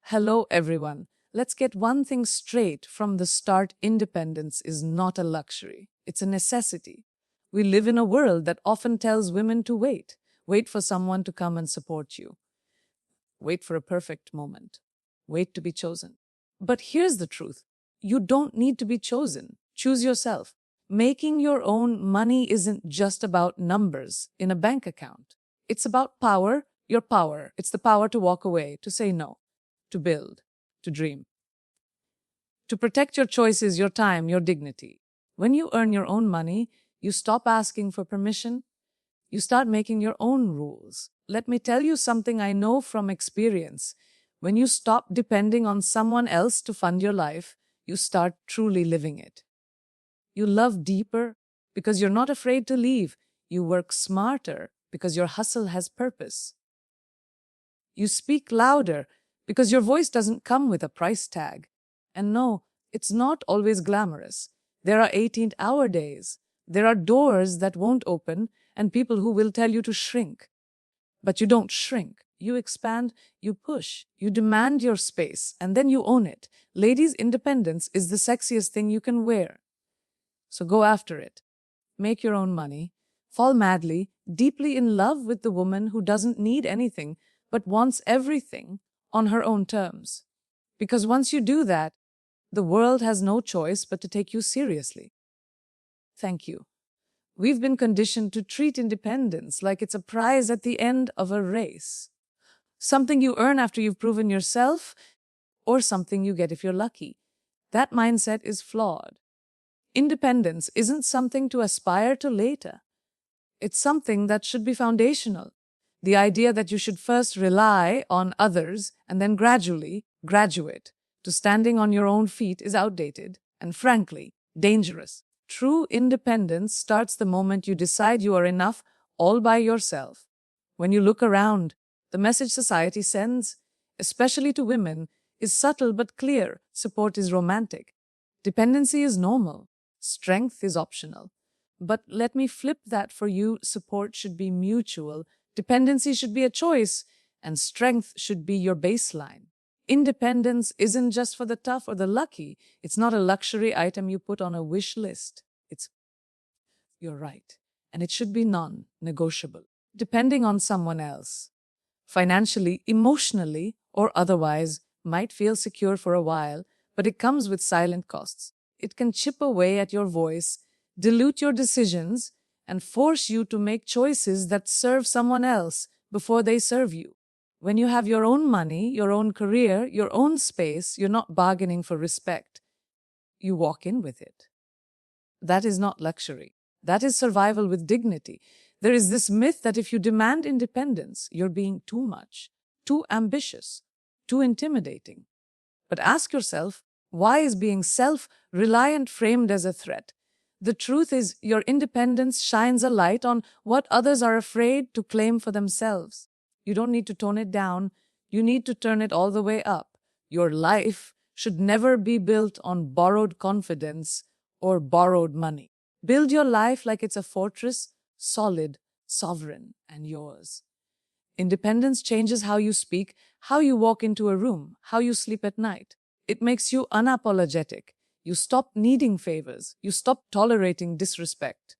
Hello, everyone. Let's get one thing straight from the start. Independence is not a luxury, it's a necessity. We live in a world that often tells women to wait. Wait for someone to come and support you. Wait for a perfect moment. Wait to be chosen. But here's the truth: you don't need to be chosen. Choose yourself. Making your own money isn't just about numbers in a bank account. It's about power, your power. It's the power to walk away, to say no, to build, to dream, to protect your choices, your time, your dignity. When you earn your own money, you stop asking for permission. You start making your own rules. Let me tell you something I know from experience. When you stop depending on someone else to fund your life, you start truly living it. You love deeper because you're not afraid to leave. You work smarter because your hustle has purpose. You speak louder because your voice doesn't come with a price tag. And no, it's not always glamorous. There are 18-hour days. There are doors that won't open and people who will tell you to shrink. But you don't shrink. You expand, you push, you demand your space, and then you own it. Ladies, independence is the sexiest thing you can wear. So go after it. Make your own money. Fall madly, deeply in love with the woman who doesn't need anything but wants everything on her own terms. Because once you do that, the world has no choice but to take you seriously. Thank you. We've been conditioned to treat independence like it's a prize at the end of a race. Something you earn after you've proven yourself, or something you get if you're lucky. That mindset is flawed. Independence isn't something to aspire to later. It's something that should be foundational. The idea that you should first rely on others and then gradually graduate to standing on your own feet is outdated and, frankly, dangerous. True independence starts the moment you decide you are enough all by yourself. When you look around, the message society sends, especially to women, is subtle but clear. Support is romantic. Dependency is normal. Strength is optional. But let me flip that for you. Support should be mutual. Dependency should be a choice, and strength should be your baseline. Independence isn't just for the tough or the lucky. It's not a luxury item you put on a wish list. It's your right, and it should be non-negotiable. Depending on someone else, financially, emotionally, or otherwise, might feel secure for a while, but it comes with silent costs. It can chip away at your voice, dilute your decisions, and force you to make choices that serve someone else before they serve you. When you have your own money, your own career, your own space, you're not bargaining for respect. You walk in with it. That is not luxury. That is survival with dignity. There is this myth that if you demand independence, you're being too much, too ambitious, too intimidating. But ask yourself, why is being self-reliant framed as a threat? The truth is, your independence shines a light on what others are afraid to claim for themselves. You don't need to tone it down. You need to turn it all the way up. Your life should never be built on borrowed confidence or borrowed money. Build your life like it's a fortress, solid, sovereign, and yours. Independence changes how you speak, how you walk into a room, how you sleep at night. It makes you unapologetic. You stop needing favors. You stop tolerating disrespect.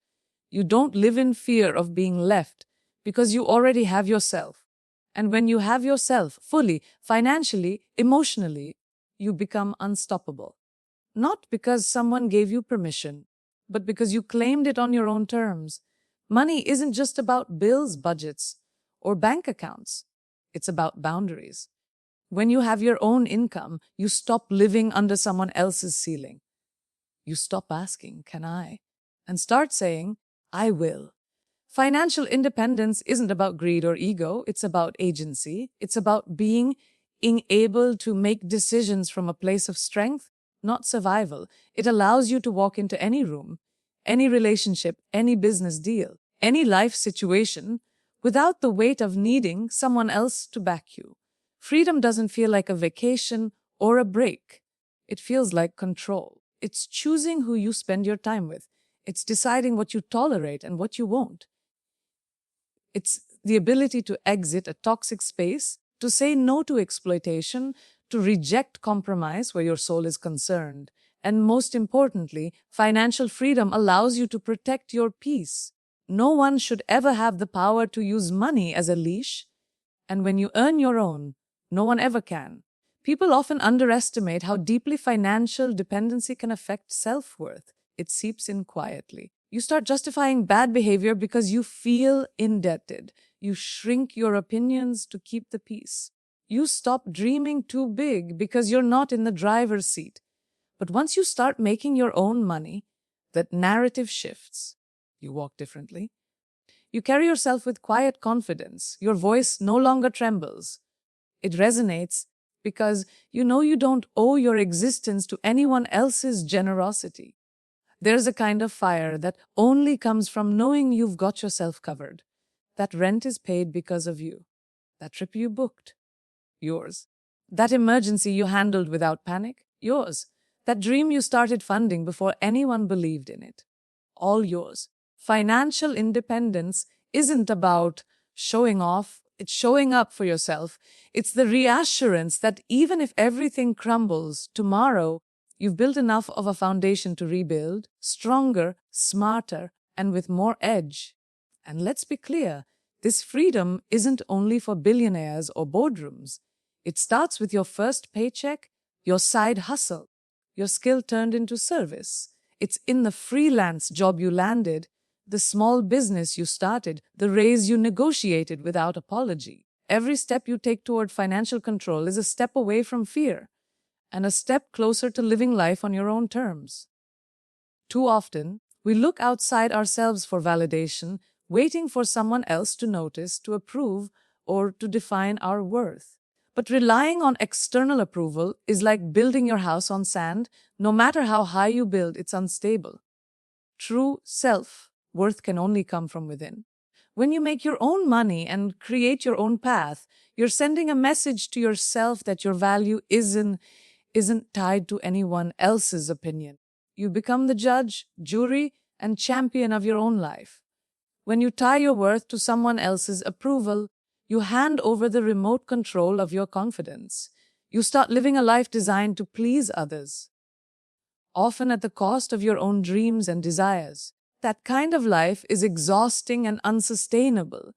You don't live in fear of being left because you already have yourself. And when you have yourself fully, financially, emotionally, you become unstoppable. Not because someone gave you permission, but because you claimed it on your own terms. Money isn't just about bills, budgets, or bank accounts. It's about boundaries. When you have your own income, you stop living under someone else's ceiling. You stop asking, "Can I?" and start saying, "I will." Financial independence isn't about greed or ego. It's about agency. It's about being able to make decisions from a place of strength, not survival. It allows you to walk into any room, any relationship, any business deal, any life situation without the weight of needing someone else to back you. Freedom doesn't feel like a vacation or a break. It feels like control. It's choosing who you spend your time with. It's deciding what you tolerate and what you won't. It's the ability to exit a toxic space, to say no to exploitation, to reject compromise where your soul is concerned. And most importantly, financial freedom allows you to protect your peace. No one should ever have the power to use money as a leash, and when you earn your own, no one ever can. People often underestimate how deeply financial dependency can affect self-worth. It seeps in quietly. You start justifying bad behavior because you feel indebted. You shrink your opinions to keep the peace. You stop dreaming too big because you're not in the driver's seat. But once you start making your own money, that narrative shifts. You walk differently. You carry yourself with quiet confidence. Your voice no longer trembles. It resonates because you know you don't owe your existence to anyone else's generosity. There's a kind of fire that only comes from knowing you've got yourself covered. That rent is paid because of you. That trip you booked, yours. That emergency you handled without panic, yours. That dream you started funding before anyone believed in it, all yours. Financial independence isn't about showing off, it's showing up for yourself. It's the reassurance that even if everything crumbles tomorrow, you've built enough of a foundation to rebuild, stronger, smarter, and with more edge. And let's be clear, this freedom isn't only for billionaires or boardrooms. It starts with your first paycheck, your side hustle, your skill turned into service. It's in the freelance job you landed, the small business you started, the raise you negotiated without apology. Every step you take toward financial control is a step away from fear and a step closer to living life on your own terms. Too often, we look outside ourselves for validation, waiting for someone else to notice, to approve, or to define our worth. But relying on external approval is like building your house on sand. No matter how high you build, it's unstable. True self-worth can only come from within. When you make your own money and create your own path, you're sending a message to yourself that your value isn't tied to anyone else's opinion. You become the judge, jury, and champion of your own life. When you tie your worth to someone else's approval, you hand over the remote control of your confidence. You start living a life designed to please others, often at the cost of your own dreams and desires. That kind of life is exhausting and unsustainable.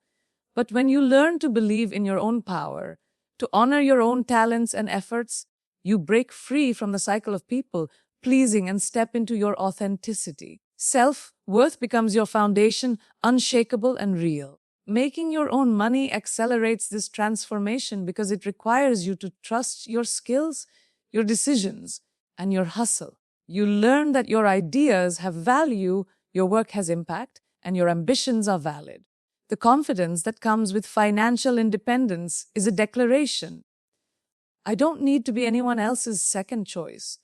But when you learn to believe in your own power, to honor your own talents and efforts, you break free from the cycle of people pleasing and step into your authenticity. Self-worth becomes your foundation, unshakable and real. Making your own money accelerates this transformation because it requires you to trust your skills, your decisions, and your hustle. You learn that your ideas have value, your work has impact, and your ambitions are valid. The confidence that comes with financial independence is a declaration. I don't need to be anyone else's second choice.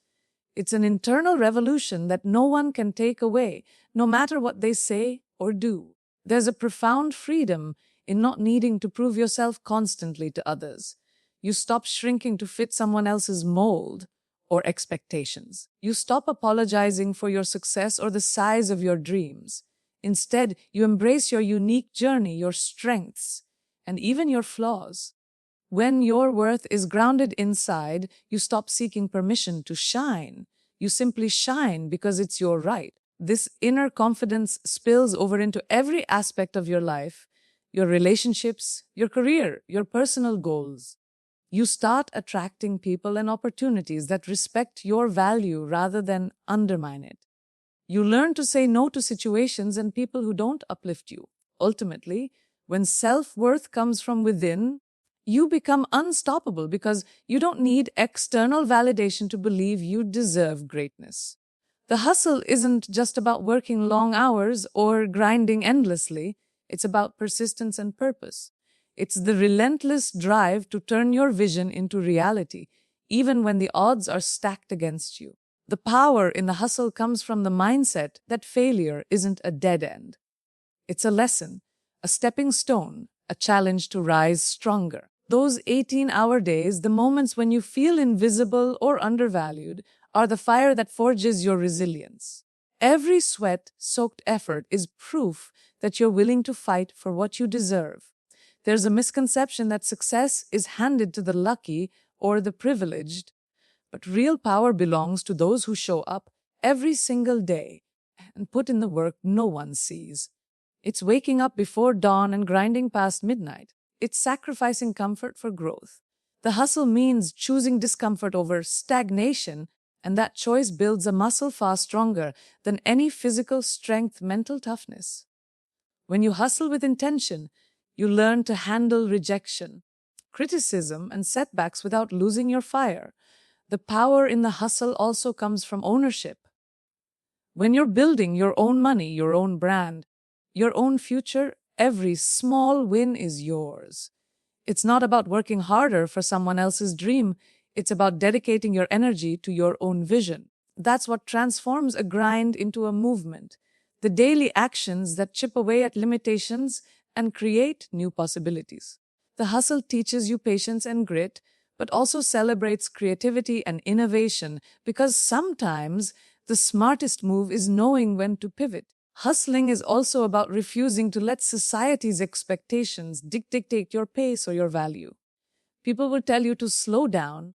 It's an internal revolution that no one can take away, no matter what they say or do. There's a profound freedom in not needing to prove yourself constantly to others. You stop shrinking to fit someone else's mold or expectations. You stop apologizing for your success or the size of your dreams. Instead, you embrace your unique journey, your strengths, and even your flaws. When your worth is grounded inside, you stop seeking permission to shine. You simply shine because it's your right. This inner confidence spills over into every aspect of your life, your relationships, your career, your personal goals. You start attracting people and opportunities that respect your value rather than undermine it. You learn to say no to situations and people who don't uplift you. Ultimately, when self-worth comes from within, you become unstoppable because you don't need external validation to believe you deserve greatness. The hustle isn't just about working long hours or grinding endlessly. It's about persistence and purpose. It's the relentless drive to turn your vision into reality, even when the odds are stacked against you. The power in the hustle comes from the mindset that failure isn't a dead end. It's a lesson, a stepping stone, a challenge to rise stronger. Those 18-hour days, the moments when you feel invisible or undervalued, are the fire that forges your resilience. Every sweat-soaked effort is proof that you're willing to fight for what you deserve. There's a misconception that success is handed to the lucky or the privileged, but real power belongs to those who show up every single day and put in the work no one sees. It's waking up before dawn and grinding past midnight. It's sacrificing comfort for growth. The hustle means choosing discomfort over stagnation, and that choice builds a muscle far stronger than any physical strength, mental toughness. When you hustle with intention, you learn to handle rejection, criticism, and setbacks without losing your fire. The power in the hustle also comes from ownership. When you're building your own money, your own brand, your own future, every small win is yours. It's not about working harder for someone else's dream. It's about dedicating your energy to your own vision. That's what transforms a grind into a movement. The daily actions that chip away at limitations and create new possibilities. The hustle teaches you patience and grit, but also celebrates creativity and innovation, because sometimes the smartest move is knowing when to pivot. Hustling is also about refusing to let society's expectations dictate your pace or your value. People will tell you to slow down,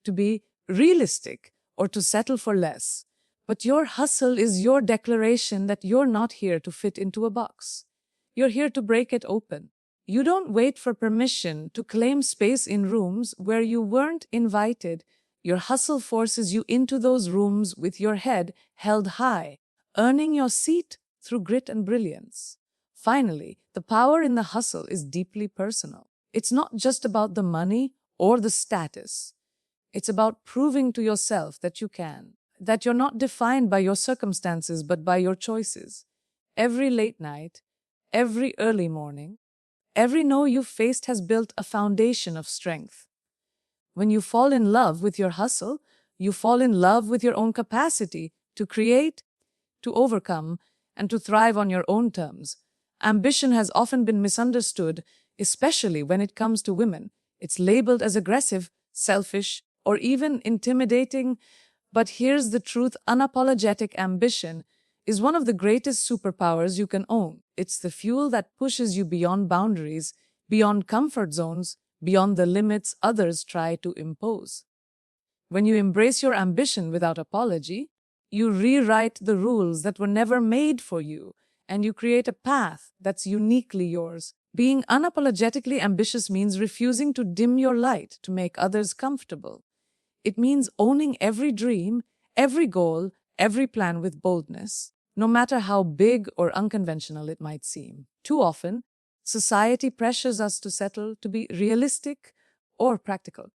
to be realistic, or to settle for less. But your hustle is your declaration that you're not here to fit into a box. You're here to break it open. You don't wait for permission to claim space in rooms where you weren't invited. Your hustle forces you into those rooms with your head held high, earning your seat through grit and brilliance. Finally, the power in the hustle is deeply personal. It's not just about the money or the status. It's about proving to yourself that you can, that you're not defined by your circumstances but by your choices. Every late night, every early morning, every no you've faced has built a foundation of strength. When you fall in love with your hustle, you fall in love with your own capacity to create, to overcome, and to thrive on your own terms. Ambition has often been misunderstood, especially when it comes to women. It's labeled as aggressive, selfish, or even intimidating. But here's the truth: unapologetic ambition is one of the greatest superpowers you can own. It's the fuel that pushes you beyond boundaries, beyond comfort zones, beyond the limits others try to impose. When you embrace your ambition without apology, you rewrite the rules that were never made for you, and you create a path that's uniquely yours. Being unapologetically ambitious means refusing to dim your light to make others comfortable. It means owning every dream, every goal, every plan with boldness, no matter how big or unconventional it might seem. Too often, society pressures us to settle, to be realistic or practical.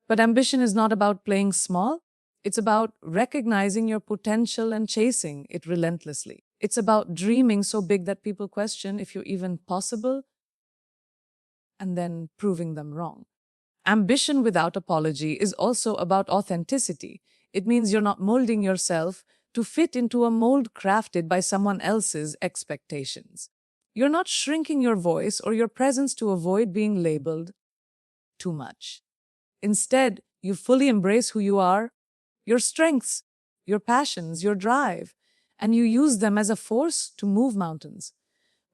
But ambition is not about playing small. It's about recognizing your potential and chasing it relentlessly. It's about dreaming so big that people question if you're even possible and then proving them wrong. Ambition without apology is also about authenticity. It means you're not molding yourself to fit into a mold crafted by someone else's expectations. You're not shrinking your voice or your presence to avoid being labeled too much. Instead, you fully embrace who you are, your strengths, your passions, your drive, and you use them as a force to move mountains.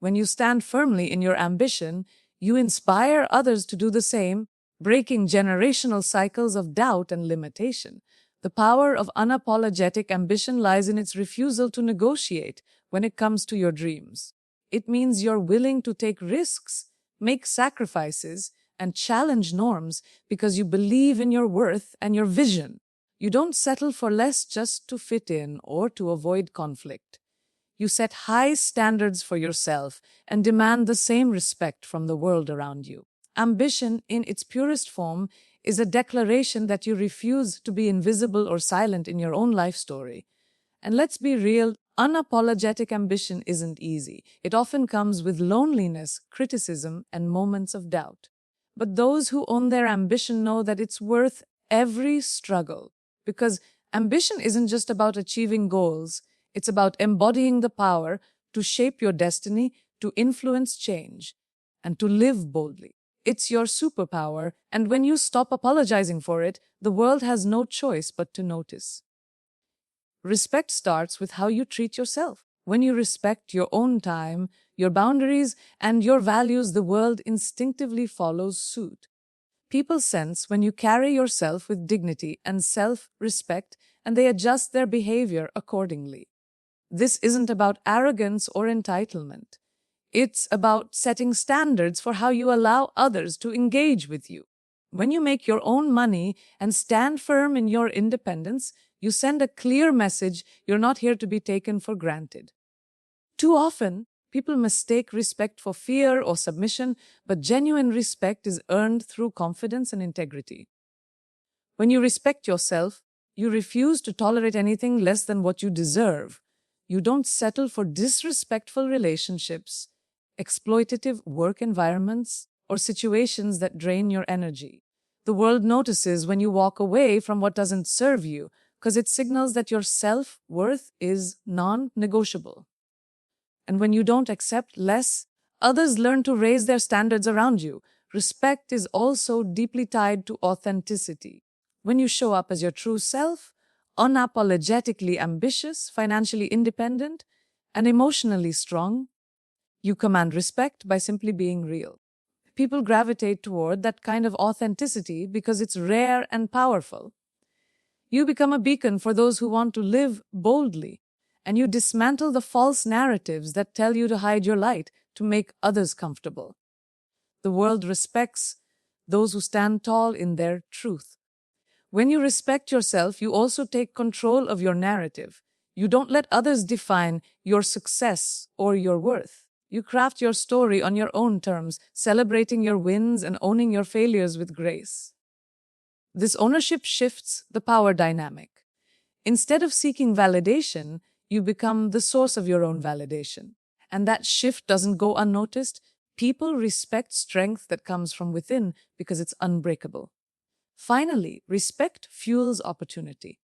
When you stand firmly in your ambition, you inspire others to do the same, breaking generational cycles of doubt and limitation. The power of unapologetic ambition lies in its refusal to negotiate when it comes to your dreams. It means you're willing to take risks, make sacrifices, and challenge norms because you believe in your worth and your vision. You don't settle for less just to fit in or to avoid conflict. You set high standards for yourself and demand the same respect from the world around you. Ambition, in its purest form, is a declaration that you refuse to be invisible or silent in your own life story. And let's be real, unapologetic ambition isn't easy. It often comes with loneliness, criticism, and moments of doubt. But those who own their ambition know that it's worth every struggle, because ambition isn't just about achieving goals, it's about embodying the power to shape your destiny, to influence change, and to live boldly. It's your superpower, and when you stop apologizing for it, the world has no choice but to notice. Respect starts with how you treat yourself. When you respect your own time, your boundaries, and your values, the world instinctively follows suit. People sense when you carry yourself with dignity and self-respect, and they adjust their behavior accordingly. This isn't about arrogance or entitlement. It's about setting standards for how you allow others to engage with you. When you make your own money and stand firm in your independence, you send a clear message you're not here to be taken for granted. Too often, people mistake respect for fear or submission, but genuine respect is earned through confidence and integrity. When you respect yourself, you refuse to tolerate anything less than what you deserve. You don't settle for disrespectful relationships, exploitative work environments, or situations that drain your energy. The world notices when you walk away from what doesn't serve you because it signals that your self-worth is non-negotiable. And when you don't accept less, others learn to raise their standards around you. Respect is also deeply tied to authenticity. When you show up as your true self, unapologetically ambitious, financially independent, and emotionally strong, you command respect by simply being real. People gravitate toward that kind of authenticity because it's rare and powerful. You become a beacon for those who want to live boldly, and you dismantle the false narratives that tell you to hide your light to make others comfortable. The world respects those who stand tall in their truth. When you respect yourself, you also take control of your narrative. You don't let others define your success or your worth. You craft your story on your own terms, celebrating your wins and owning your failures with grace. This ownership shifts the power dynamic. Instead of seeking validation, you become the source of your own validation. And that shift doesn't go unnoticed. People respect strength that comes from within because it's unbreakable. Finally, respect fuels opportunity.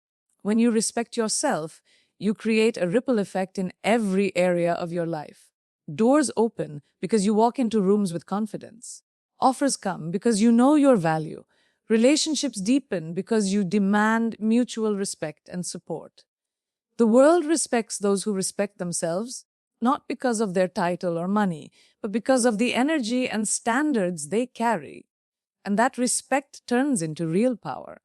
When you respect yourself, you create a ripple effect in every area of your life. Doors open because you walk into rooms with confidence. Offers come because you know your value. Relationships deepen because you demand mutual respect and support. The world respects those who respect themselves, not because of their title or money, but because of the energy and standards they carry. And that respect turns into real power.